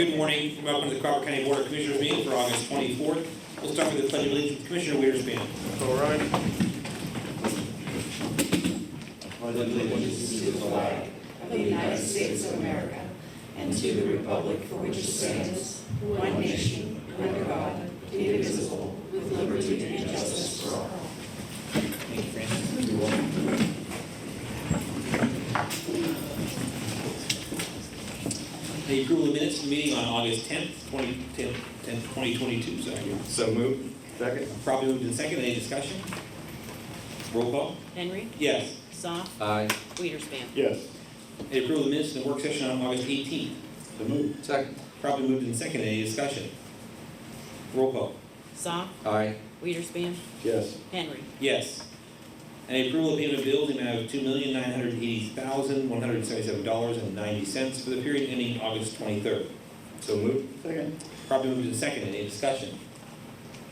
Good morning. Welcome to the Crawford County Board of Commissioners meeting for August 24th. We'll start with the Pledge of Allegiance with Commissioner Wiederspan. All right. I pledge allegiance to the flag of the United States of America and to the republic for which it stands, one nation, under God, indivisible, with liberty and justice for all. Thank you, Francis. You're welcome. The approval of minutes from the meeting on August 10th, 2022. Sorry. So moved. Second. Probably moved in second. Any discussion? Roll call. Henry. Yes. Soft. Aye. Wiederspan. Yes. The approval of minutes in the work session on August 18th. So moved. Second. Probably moved in second. Any discussion? Roll call. Soft. Aye. Wiederspan. Yes. Henry. Yes. And the approval of payment of bills in the amount of $2,980,177.90 for the period ending August 23rd. So moved. Second. Probably moved in second. Any discussion?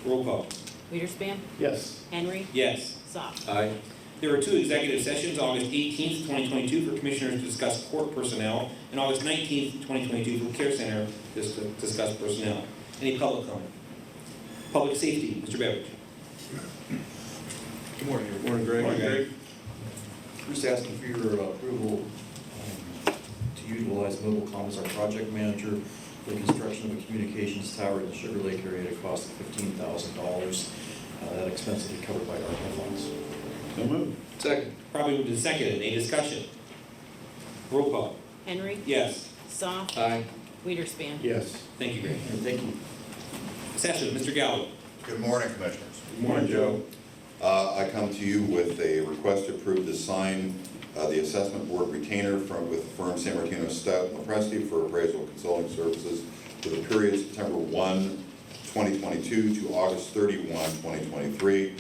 Roll call. Wiederspan. Yes. Henry. Yes. Soft. Aye. There were two executive sessions, August 18th, 2022 for commissioners to discuss court personnel, and August 19th, 2022 for care center to discuss personnel. Any public comment? Public safety, Mr. Beveridge. Good morning. Good morning, Greg. Morning, Greg. We're just asking for your approval to utilize Mobile Com as our project manager for the construction of a communications tower in the Sugar Lake area at a cost of $15,000. That expense will be covered by ARPA funds. So moved. Second. Probably moved in second. Any discussion? Roll call. Henry. Yes. Soft. Aye. Wiederspan. Yes. Thank you, Greg. Thank you. Session, Mr. Gallo. Good morning, Commissioners. Good morning, Joe. I come to you with a request to approve to sign the assessment board retainer with the firm San Martino Stout and Lepresti for appraisal consulting services for the period September 1, 2022 to August 31, 2023.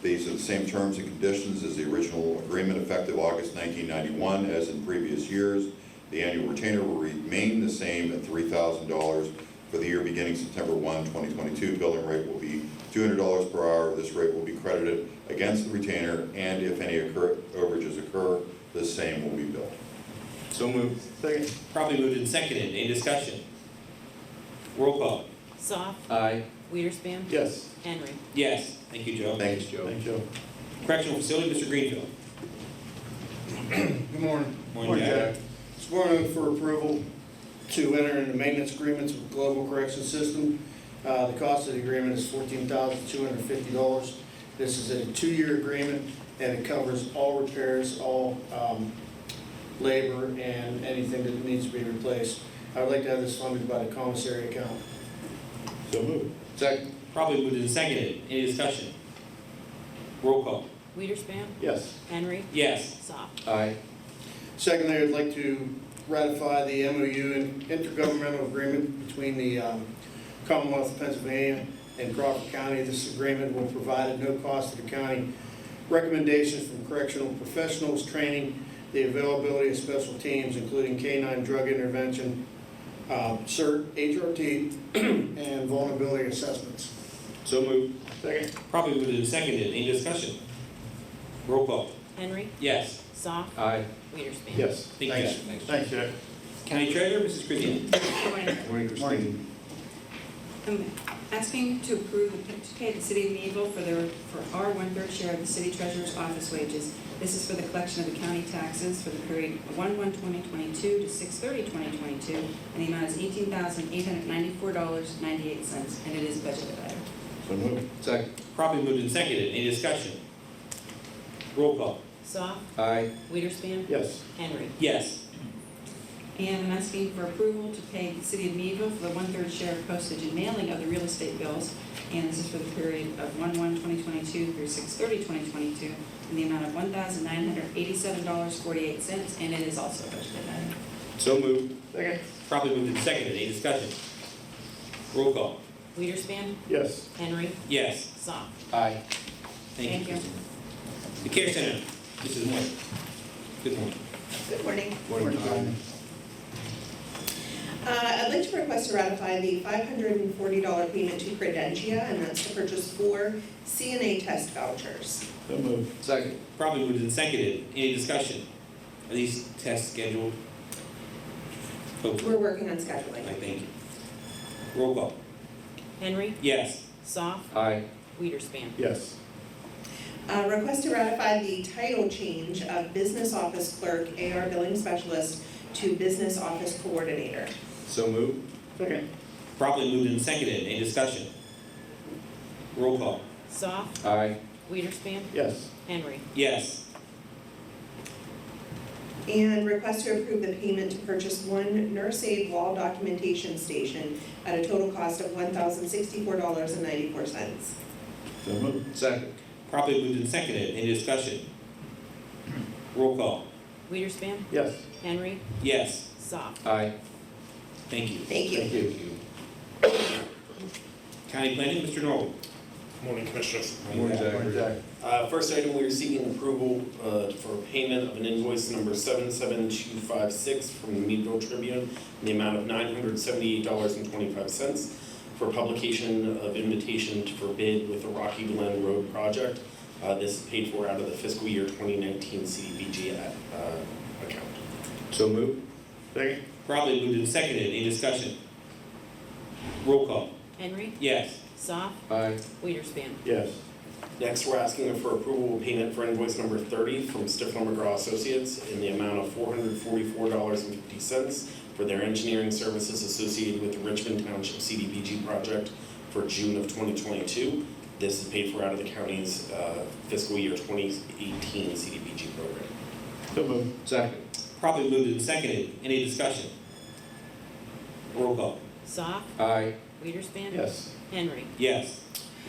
These are the same terms and conditions as the original agreement effective August 1991 as in previous years. The annual retainer will remain the same at $3,000 for the year beginning September 1, 2022. Billing rate will be $200 per hour. This rate will be credited against the retainer, and if any overages occur, the same will be billed. So moved. Second. Probably moved in second. Any discussion? Roll call. Soft. Aye. Wiederspan. Yes. Henry. Yes. Thank you, Joe. Thanks, Joe. Thanks, Joe. Correctional facility, Mr. Greenfield. Good morning. Morning, Jack. This morning for approval to enter into maintenance agreements with Global Correction System. The cost of the agreement is $14,250. This is a 2-year agreement, and it covers all repairs, all labor, and anything that needs to be replaced. I would like to have this funded by the commissary account. So moved. Second. Probably moved in second. Any discussion? Roll call. Wiederspan. Yes. Henry. Yes. Soft. Aye. Secondly, I'd like to ratify the MOU and intergovernmental agreement between the Commonwealth of Pennsylvania and Crawford County. This agreement will provide at no cost to the county recommendations from correctional professionals, training, the availability of special teams, including canine drug intervention, CERT, HRT, and vulnerability assessments. So moved. Second. Probably moved in second. Any discussion? Roll call. Henry. Yes. Soft. Aye. Wiederspan. Yes. Thank you, Thanks. Jack. Thanks, Jack. County Treasurer, Mrs. Christian. Good morning. Morning, Christine. I'm asking to approve to pay the city of Meadville for our 1/3 share of the city treasurer's office wages. This is for the collection of the county taxes for the period of 1/1/2022 to 6/30/2022, and the amount is $18,894.98, and it is budgeted item. So moved. Second. Probably moved in second. Any discussion? Roll call. Soft. Aye. Wiederspan. Yes. Henry. Yes. And I'm asking for approval to pay the city of Meadville for the 1/3 share of postage and mailing of the real estate bills, and this is for the period of 1/1/2022 through 6/30/2022, in the amount of $1,987.48, and it is also budgeted item. So moved. Second. Probably moved in second. Any discussion? Roll call. Wiederspan. Yes. Henry. Yes. Soft. Aye. Thank Thank you, you. Christine. The Care Center, Mrs. Moore. Good morning. Good morning. Morning. I'd like to request to ratify the $540 payment to Credentia, and that's to purchase 4 CNA test vouchers. So moved. Second. Probably moved and seconded. Any discussion? Are these tests scheduled? Hopefully. We're working on scheduling. I thank you. Roll call. Henry. Yes. Soft. Aye. Weiderspan. Yes. Request to ratify the title change of Business Office Clerk, AR Billing Specialist, to Business Office Coordinator. So moved. Second. Properly moved and seconded. Any discussion? Roll call. Soft. Aye. Weiderspan. Yes. Henry. Yes. And request to approve the payment to purchase one nurse aid wall documentation station at a total cost of $1,064.94. So moved. Second. Properly moved and seconded. Any discussion? Roll call. Weiderspan. Yes. Henry. Yes. Soft. Aye. Thank you. Thank you. Thank you. County Planning, Mr. Norwood. Morning, Commissioners. Morning, Zach. Morning, Zach. First item, we are seeking approval for payment of an invoice number 77256 from the Meadville Tribune in the amount of $978.25 for publication of invitation for bid with the Rocky Glen Road project. This is paid for out of the fiscal year 2019 Cdbg account. So moved. Second. Properly moved and seconded. Any discussion? Roll call. Henry. Yes. Soft. Aye. Weiderspan. Yes. Next, we're asking for approval of payment for invoice number 30 from Stifler McGraw Associates in the amount of $444.50 for their engineering services associated with the Richmond Township Cdbg project for June of 2022. This is paid for out of the county's fiscal year 2018 Cdbg program. So moved. Second. Properly moved and seconded. Any discussion? Roll call. Soft. Aye. Weiderspan. Yes. Henry. Yes.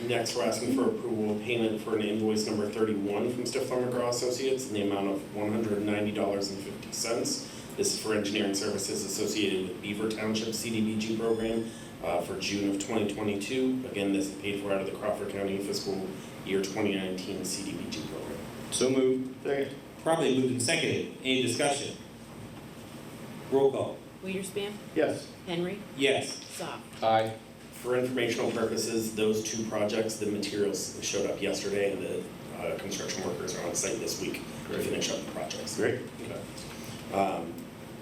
Next, we're asking for approval of payment for an invoice number 31 from Stifler McGraw Associates in the amount of $190.50. This is for engineering services associated with Beaver Township Cdbg program for June of 2022. Again, this is paid for out of the Crawford County fiscal year 2019 Cdbg program. So moved. Second. Properly moved and seconded. Any discussion? Roll call. Weiderspan. Yes. Henry. Yes. Soft. Aye. For informational purposes, those two projects, the materials showed up yesterday, and the construction workers are on site this week to finish up the projects. Great. Okay.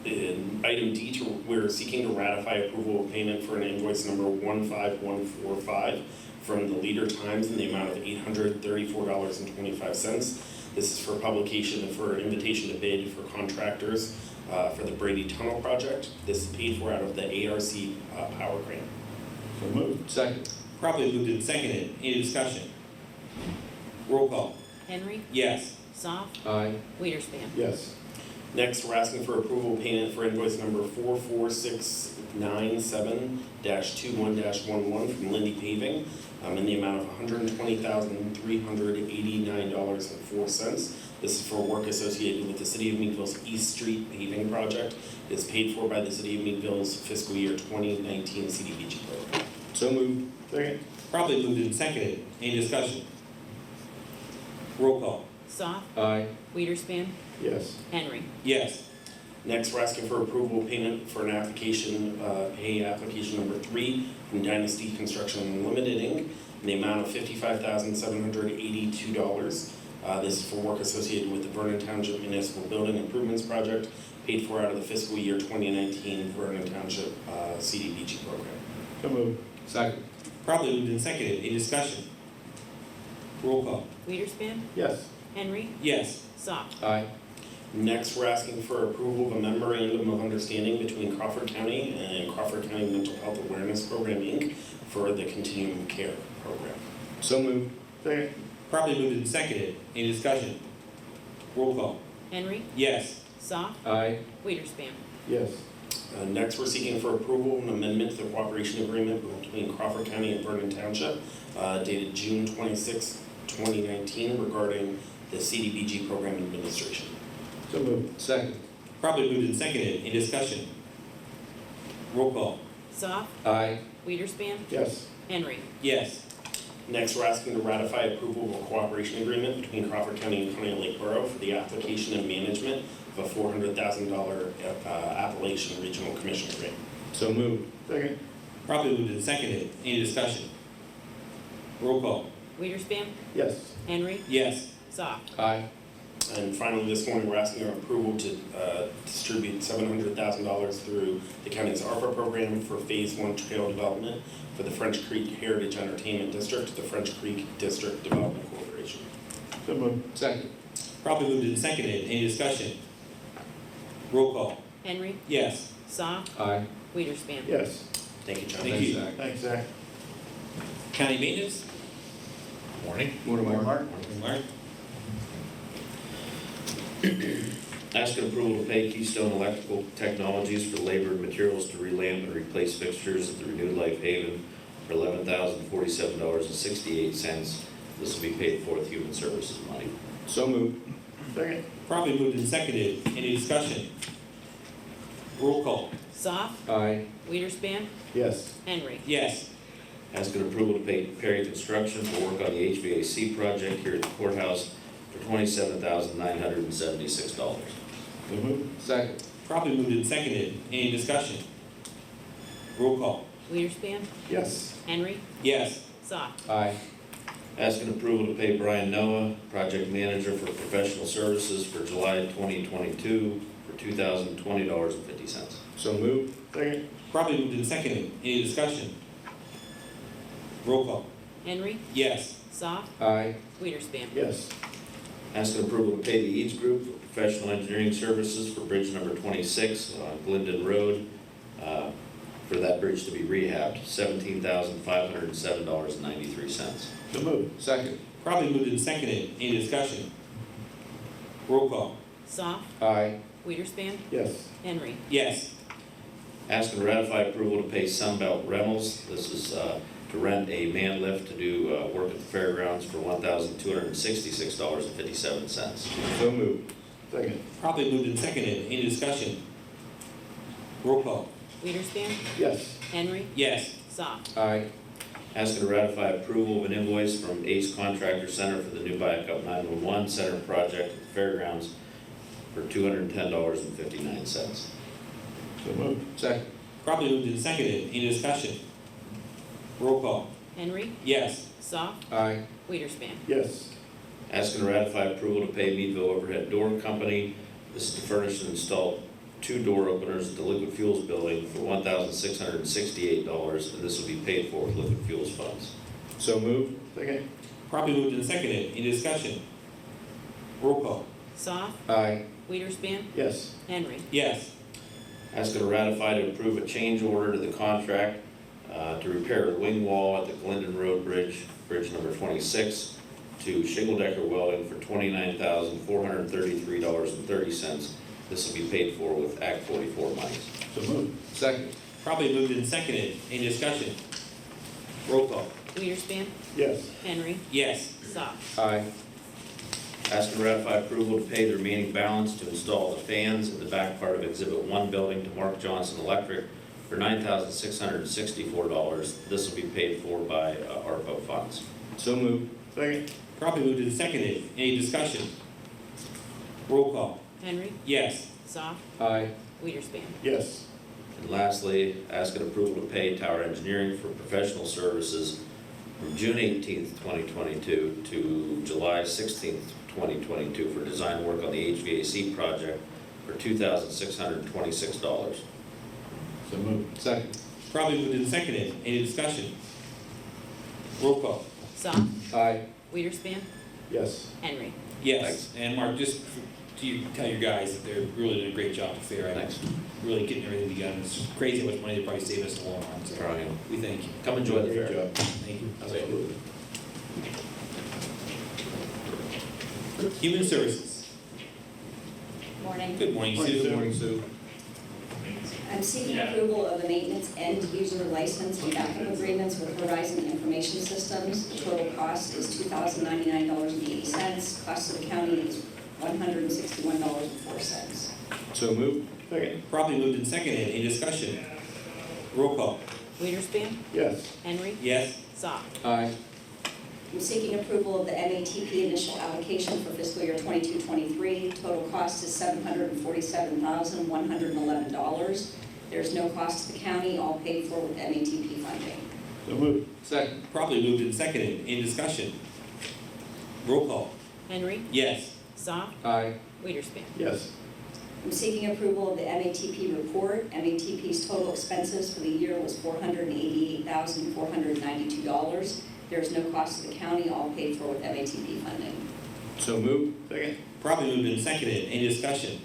In item D, we're seeking to ratify approval of payment for an invoice number 15145 from the Leader Times in the amount of $834.25. This is for publication and for an invitation to bid for contractors for the Brady Tunnel project. This is paid for out of the ARC Power Grant. So moved. Second. Properly moved and seconded. Any discussion? Roll call. Henry. Yes. Soft. Aye. Weiderspan. Yes. Next, we're asking for approval of payment for invoice number 44697-21-11 from Lindy Paving in the amount of $120,389.04. This is for work associated with the City of Meadville's East Street paving project. It's paid for by the City of Meadville's fiscal year 2019 Cdbg program. So moved. Second. Properly moved and seconded. Any discussion? Roll call. Soft. Aye. Weiderspan. Yes. Henry. Yes. Next, we're asking for approval of payment for an application, pay application number 3 from Dynasty Construction Unlimited Inc. in the amount of $55,782. This is for work associated with the Vernon Township Municipal Building Improvements Project, paid for out of the fiscal year 2019 Vernon Township Cdbg program. So moved. Second. Properly moved and seconded. Any discussion? Roll call. Weiderspan. Yes. Henry. Yes. Soft. Aye. Next, we're asking for approval of a memorandum of understanding between Crawford County and Crawford County Mental Health Awareness Program, Inc. for the Continuum Care Program. So moved. Second. Properly moved and seconded. Any discussion? Roll call. Henry. Yes. Soft. Aye. Weiderspan. Yes. Next, we're seeking for approval of an amendment to the cooperation agreement between Crawford County and Vernon Township dated June 26, 2019 regarding the Cdbg program administration. So moved. Second. Properly moved and seconded. Any discussion? Roll call. Soft. Aye. Weiderspan. Yes. Henry. Yes. Next, we're asking to ratify approval of a cooperation agreement between Crawford County and County Lake Borough for the application and management of a $400,000 Appalachian Regional Commission grant. So moved. Second. Properly moved and seconded. Any discussion? Roll call. Weiderspan. Yes. Henry. Yes. Soft. Aye. And finally, this morning, we're asking your approval to distribute $700,000 through the county's ARPA program for Phase 1 trail development for the French Creek Heritage Entertainment District to the French Creek District Development Corporation. So moved. Second. Properly moved and seconded. Any discussion? Roll call. Henry. Yes. Soft. Aye. Weiderspan. Yes. Thank you, John. Thank you. Thanks, Zach. County maintenance. Morning. Morning, Mark. Mark. Ask approval to pay Keystone Electrical Technologies for labor and materials to relamp and replace fixtures at the Renewed Life Haven for $11,047.68. This will be paid for with human services money. So moved. Second. Properly moved and seconded. Any discussion? Roll call. Soft. Aye. Weiderspan. Yes. Henry. Yes. Ask approval to pay Perry Construction for work on the HVAC project here at the courthouse for $27,976. So moved. Second. Properly moved and seconded. Any discussion? Roll call. Weiderspan. Yes. Henry. Yes. Soft. Aye. Asking approval to pay Brian Noah, project manager for professional services for July 2022 for $2,020.50. So moved. Second. Properly moved and seconded. Any discussion? Roll call. Henry. Yes. Soft. Aye. Weiderspan. Yes. Asking approval to pay the Eads Group for professional engineering services for bridge number 26 on Glyndon Road, for that bridge to be rehabbed, $17,507.93. So moved. Second. Properly moved and seconded. Any discussion? Roll call. Soft. Aye. Weiderspan. Yes. Henry. Yes. Asking to ratify approval to pay Sunbelt Rentals. This is to rent a man lift to do work at the fairgrounds for $1,266.57. So moved. Second. Properly moved and seconded. Any discussion? Roll call. Weiderspan. Yes. Henry. Yes. Soft. Aye. Asking to ratify approval of an invoice from Ace Contractor Center for the new Backup 911 Center project at the fairgrounds for $210.59. So moved. Second. Properly moved and seconded. Any discussion? Roll call. Henry. Yes. Soft. Aye. Weiderspan. Yes. Asking to ratify approval to pay Meadville Overhead Door Company. This is to furnish and install 2 door openers at the Liquid Fuels building for $1,668, and this will be paid for with Liquid Fuels funds. So moved. Second. Properly moved and seconded. Any discussion? Roll call. Soft. Aye. Weiderspan. Yes. Henry. Yes. Asking to ratify to approve a change order to the contract to repair a wing wall at the Glyndon Road Bridge, bridge number 26, to Shingle Decker Welding for $29,433.30. This will be paid for with Act 44 monies. So moved. Second. Properly moved and seconded. Any discussion? Roll call. Weiderspan. Yes. Henry. Yes. Soft. Aye. Asking to ratify approval to pay the remaining balance to install the fans in the back part of Exhibit 1 building to Mark Johnson Electric for $9,664. This will be paid for by ARPA funds. So moved. Second. Properly moved and seconded. Any discussion? Roll call. Henry. Yes. Soft. Aye. Weiderspan. Yes. And lastly, asking approval to pay Tower Engineering for professional services from June 18th, 2022 to July 16th, 2022 for design work on the HVAC project for $2,626. So moved. Second. Properly moved and seconded. Any discussion? Roll call. Soft. Aye. Weiderspan. Yes. Henry. Yes. And Mark, just to tell your guys that they're really doing a great job up there. Thanks. Really getting everything together. It's crazy how much money they probably saved us in the long run. So Trying. we thank you. Come enjoy the Great fair. job. Thank you. Absolutely. Human Services. Morning. Good morning, Morning, Sue. Sue. Morning, Sue. I'm seeking approval of the maintenance end user license and backup agreements with Horizon Information Systems. The total cost is $2,099.80. Cost of the county is $161.04. So moved. Second. Properly moved and seconded. Any discussion? Roll call. Weiderspan. Yes. Henry. Yes. Soft. Aye. I'm seeking approval of the MATP initial allocation for fiscal year 22-23. Total cost is $747,111. There's no cost to the county, all paid for with MATP funding. So moved. Second. Properly moved and seconded. Any discussion? Roll call. Henry. Yes. Soft. Aye. Weiderspan. Yes. I'm seeking approval of the MATP report. MATP's total expenses for the year was $488,492. There is no cost to the county, all paid for with MATP funding. So moved. Second. Properly moved and seconded. Any discussion?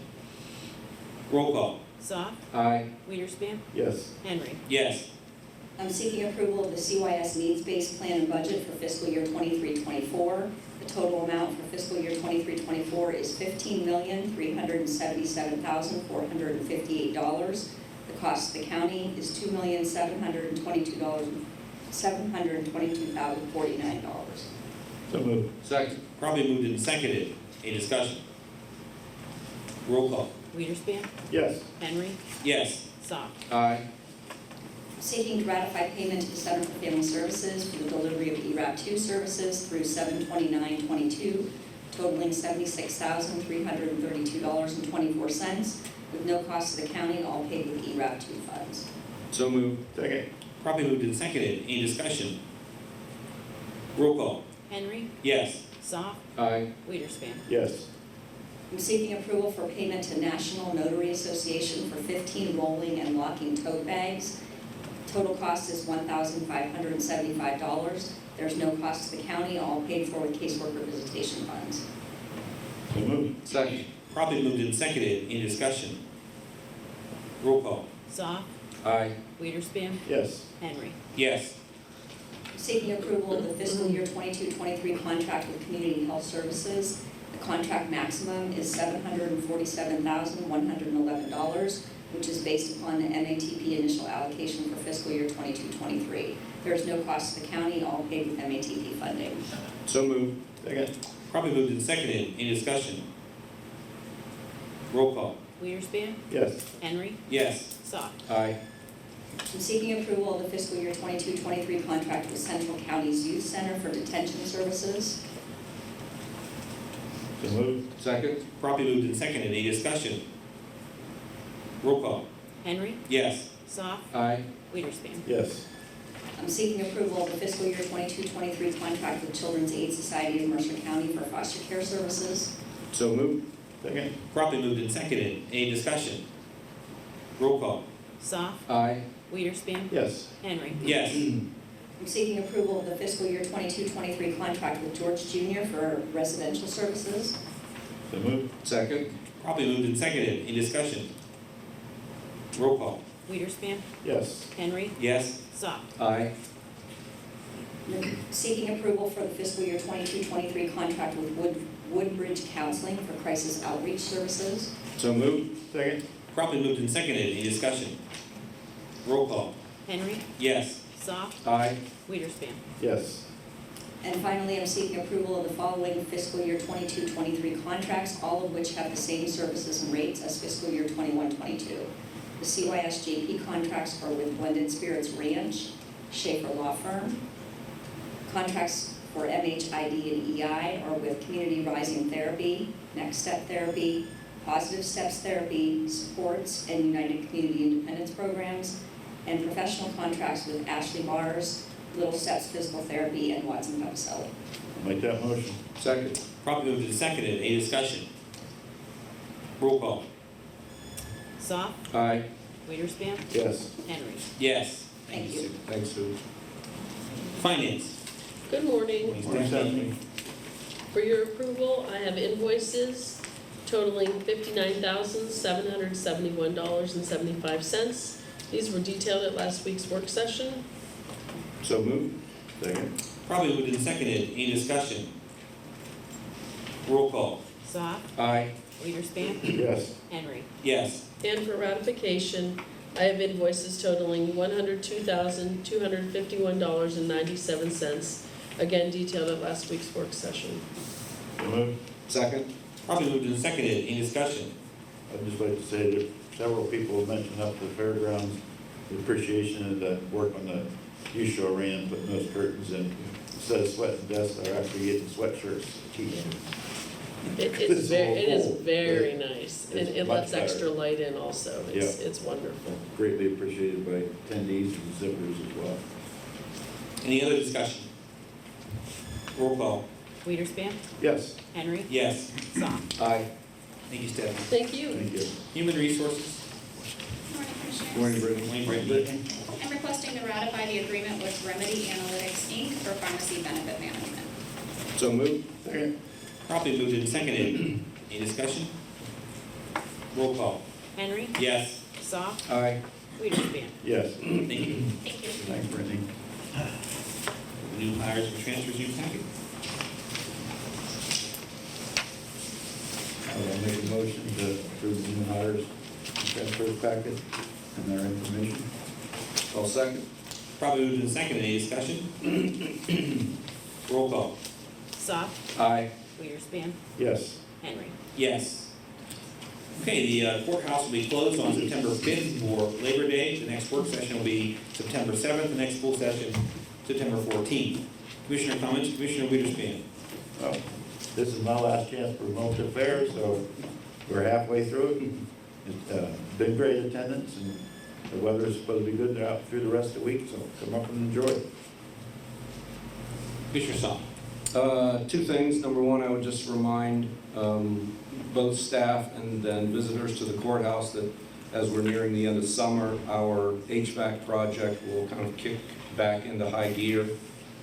Roll call. Soft. Aye. Weiderspan. Yes. Henry. Yes. I'm seeking approval of the CYS needs-based plan and budget for fiscal year 23-24. The total amount for fiscal year 23-24 is $15,377,458. The cost to the county is $2,722,722,049. So moved. Second. Properly moved and seconded. Any discussion? Roll call. Weiderspan. Yes. Henry. Yes. Soft. Aye. Seeking to ratify payment to the Center for Family Services for the delivery of ERAP-2 services through 7/29/22, totaling $76,332.24, with no cost to the county, all paid with ERAP-2 funds. So moved. Second. Properly moved and seconded. Any discussion? Roll call. Henry. Yes. Soft. Aye. Weiderspan. Yes. I'm seeking approval for payment to National Notary Association for 15 rolling and locking tote bags. Total cost is $1,575. There's no cost to the county, all paid for with caseworker visitation funds. So moved. Second. Properly moved and seconded. Any discussion? Roll call. Soft. Aye. Weiderspan. Yes. Henry. Yes. Seeking approval of the fiscal year 22-23 contract with Community Health Services. The contract maximum is $747,111, which is based upon the MATP initial allocation for fiscal year 22-23. There is no cost to the county, all paid with MATP funding. So moved. Second. Properly moved and seconded. Any discussion? Roll call. Weiderspan. Yes. Henry. Yes. Soft. Aye. I'm seeking approval of the fiscal year 22-23 contract with Central County's Youth Center for Detention Services. So moved. Second. Properly moved and seconded. Any discussion? Roll call. Henry. Yes. Soft. Aye. Weiderspan. Yes. I'm seeking approval of the fiscal year 22-23 contract with Children's Aid Society of Mercer County for foster care services. So moved. Second. Properly moved and seconded. Any discussion? Roll call. Soft. Aye. Weiderspan. Yes. Henry. Yes. I'm seeking approval of the fiscal year 22-23 contract with George Jr. for residential services. So moved. Second. Properly moved and seconded. Any discussion? Roll call. Weiderspan. Yes. Henry. Yes. Soft. Aye. Seeking approval for the fiscal year 22-23 contract with Woodbridge Counseling for crisis outreach services. So moved. Second. Properly moved and seconded. Any discussion? Roll call. Henry. Yes. Soft. Aye. Weiderspan. Yes. And finally, I'm seeking approval of the following fiscal year 22-23 contracts, all of which have the same services and rates as fiscal year 21-22. The CYS JP contracts are with Blended Spirits Ranch, Schaefer Law Firm. Contracts for MHID and EI are with Community Rising Therapy, Next Step Therapy, Positive Steps Therapy, Supports, and United Community Independence Programs. And professional contracts with Ashley Mars, Little Steps Physical Therapy, and Watson Papacelli. I'll make that motion. Second. Properly moved and seconded. Any discussion? Roll call. Soft. Aye. Weiderspan. Yes. Henry. Yes. Thank you. Thanks, Sue. Finance. Good morning. Morning, Stephanie. For your approval, I have invoices totaling $59,771.75. These were detailed at last week's work session. So moved. Second. Properly moved and seconded. Any discussion? Roll call. Soft. Aye. Weiderspan. Yes. Henry. Yes. And for ratification, I have invoices totaling $102,251.97, again detailed at last week's work session. So moved. Second. Properly moved and seconded. Any discussion? I'd just like to say that several people have mentioned up at the fairgrounds the appreciation of the work on the youth show ran, putting those curtains in. Instead of sweating desks, they're actually getting sweatshirts, t-shirts. It is very nice, and It's it much lets better. extra light in also. It's wonderful. Greatly appreciated by attendees and zippers as well. Any other discussion? Roll call. Weiderspan, Yes. Henry, Yes. Soft. Aye. Thank you, Stephanie. Thank you. Thank you. Human Resources. Morning, Commissioners. Morning, Brittany. Morning, Brittany. I'm requesting to ratify the agreement with Remedy Analytics, Inc. for pharmacy benefit management. So moved. Second. Properly moved and seconded. Any discussion? Roll call. Henry, Yes. Soft, Aye. Weiderspan. Yes. Thank you. Thank you. Thanks, Brittany. New hires and transfers, new packet. I'll make a motion to approve the new hires and transfers packet and their information. I'll second. Probably moved and seconded. Any discussion? Roll call. Soft, Aye. Weiderspan, Yes. Henry. Yes. Okay, the courthouse will be closed on September 5th for Labor Day. The next work session will be September 7th, the next full session September 14th. Commissioner comments, Commissioner Weiderspan. Well, this is my last chance for Mulch Affairs, so we're halfway through it. It's been great attendance, and the weather is supposed to be good out through the rest of the week, so come up and enjoy it. Commissioner Saul. Two things. Number one, I would just remind both staff and then visitors to the courthouse that as we're nearing the end of summer, our HVAC project will kind of kick back into high gear.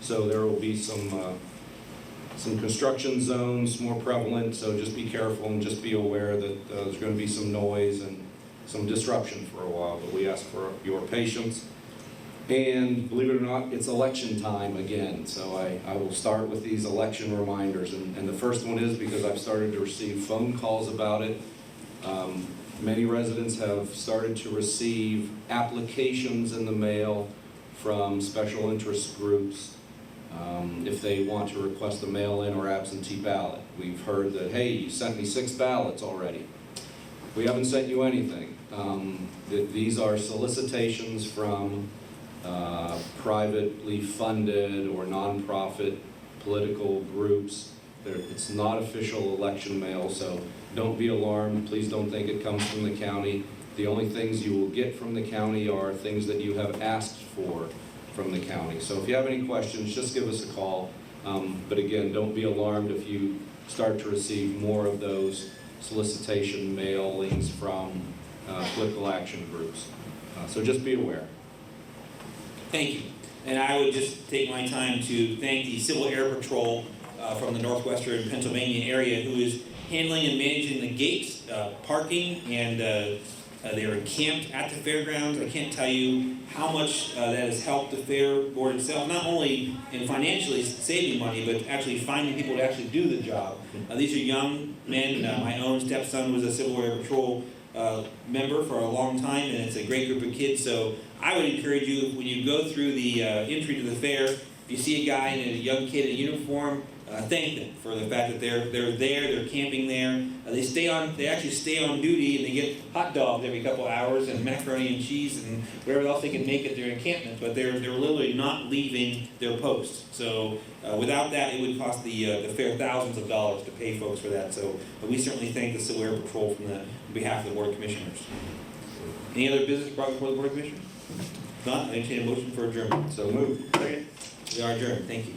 So there will be some construction zones more prevalent, so just be careful and just be aware that there's going to be some noise and some disruption for a while, but we ask for your patience. And believe it or not, it's election time again, so I will start with these election reminders. And the first one is because I've started to receive phone calls about it. Many residents have started to receive applications in the mail from special interest groups if they want to request a mail-in or absentee ballot. We've heard that, hey, you sent me 6 ballots already. We haven't sent you anything. These are solicitations from privately funded or nonprofit political groups. It's not official election mail, so don't be alarmed. Please don't think it comes from the county. The only things you will get from the county are things that you have asked for from the county. So if you have any questions, just give us a call. But again, don't be alarmed if you start to receive more of those solicitation mailings from political action groups. So just be aware. Thank you. And I would just take my time to thank the Civil Air Patrol from the northwestern Pennsylvania area who is handling and managing the gates, parking, and they are encamped at the fairgrounds. I can't tell you how much that has helped the fair board itself, not only in financially saving money, but actually finding people to actually do the job. These are young men. My own stepson was a Civil Air Patrol member for a long time, and it's a great group of kids. So I would encourage you, when you go through the entry to the fair, if you see a guy and a young kid in a uniform, thank them for the fact that they're there, they're camping there. They actually stay on duty, and they get hot dogs every couple hours and macaroni and cheese and whatever else they can make at their encampment. But they're literally not leaving their post. So without that, it would cost the fair thousands of dollars to pay folks for that. So we certainly thank the Civil Air Patrol on behalf of the Board of Commissioners. Any other business brought before the Board of Commissioners? If not, I entertain a motion for adjournment. So moved. Second. We are adjourned. Thank you.